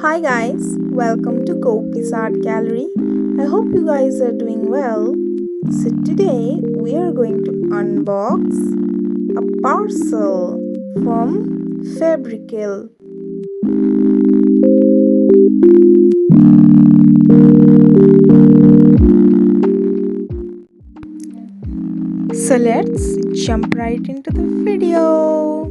Hi guys, welcome to Gopi's Art Gallery. I hope you guys are doing well. So today we are going to unbox a parcel from Fevicryl. So let's jump right into the video.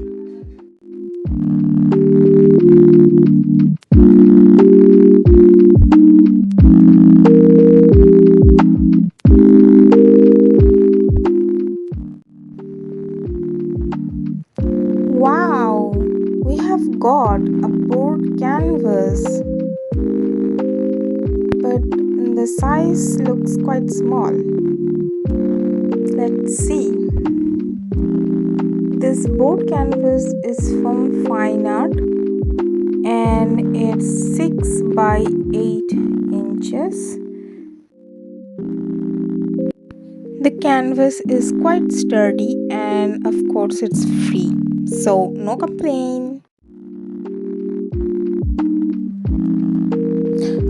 Wow, we have got a board canvas, but the size looks quite small. Let's see. This board canvas is from Fine Art and it's 6 by 8 inches. The canvas is quite sturdy and of course it's free, so no complaint.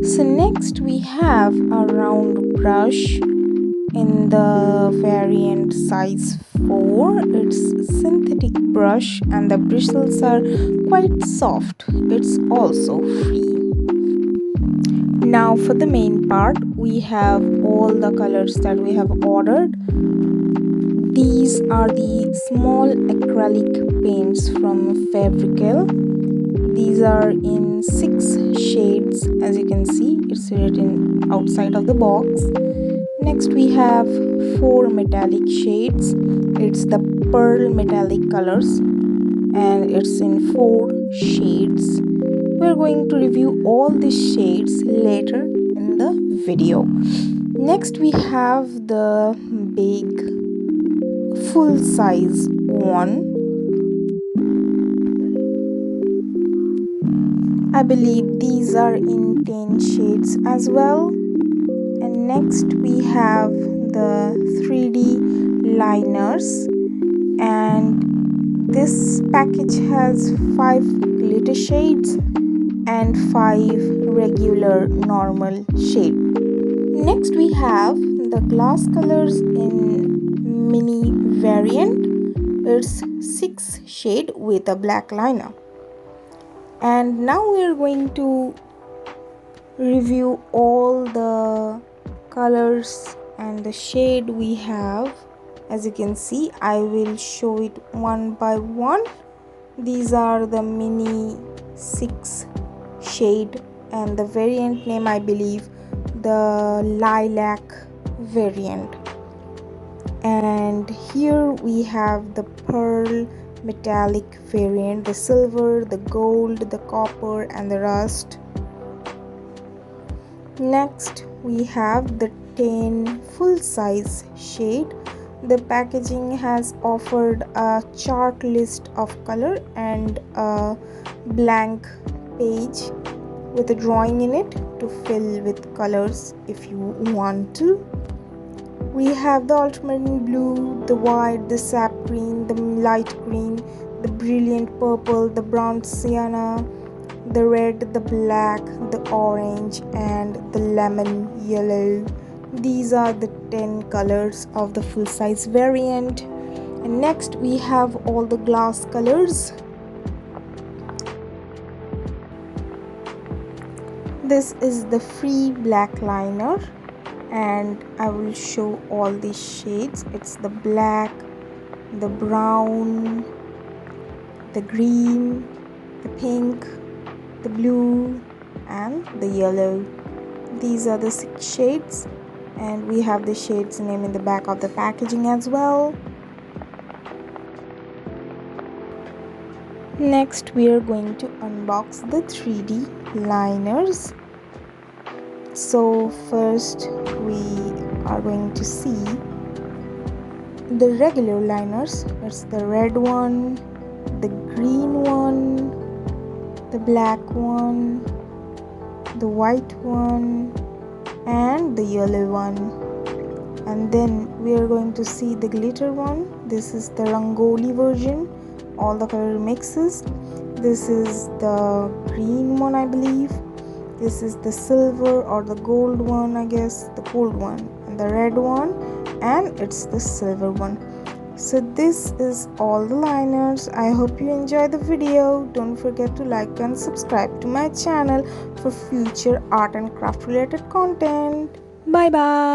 So next we have a round brush in the variant size 4. It's synthetic brush and the bristles are quite soft. It's also free. Now for the main part, we have all the colors that we have ordered. These are the small acrylic paints from Fevicryl. These are in 6 shades, as you can see. It's written outside of the box. Next we have 4 metallic shades. It's the pearl metallic colors and it's in 4 shades. We're going to review all these shades later in the video. Next we have the big full size one. I believe these are in 10 shades as well. And next we have the 3D liners, and this package has 5 glitter shades and 5 regular normal shade. Next we have the glass colors in mini variant. It's 6 shade with a black liner. And now we are going to review all the colors and the shade we have. As you can see, I will show it one by one. These are the mini 6 shade and the variant name, I believe, the lilac variant. And here we have the pearl metallic variant, the silver, the gold, the copper and the rust. Next we have the 10 full size shade. The packaging has offered a chart list of color and a blank page with a drawing in it to fill with colors if you want to. We have the ultramarine blue, the white, the sap green, the light green, the brilliant purple, the brown sienna, the red, the black, the orange and the lemon yellow. These are the 10 colors of the full size variant. And next we have all the glass colors. This is the free black liner and I will show all these shades. It's the black, the brown, the green, the pink, the blue and the yellow. These are the 6 shades and we have the shades name in the back of the packaging as well. Next we are going to unbox the 3D liners. So first we are going to see the regular liners. It's the red one, the green one, the black one, the white one and the yellow one. And then we are going to see the glitter one. This is the Rangoli version, all the color mixes. This is the green one, I believe, This is the silver or the gold one, I guess, the gold one, and the red one, and it's the silver one. So this is all the liners. I hope you enjoy the video. Don't forget to like and subscribe to my channel for future art and craft related content. Bye bye.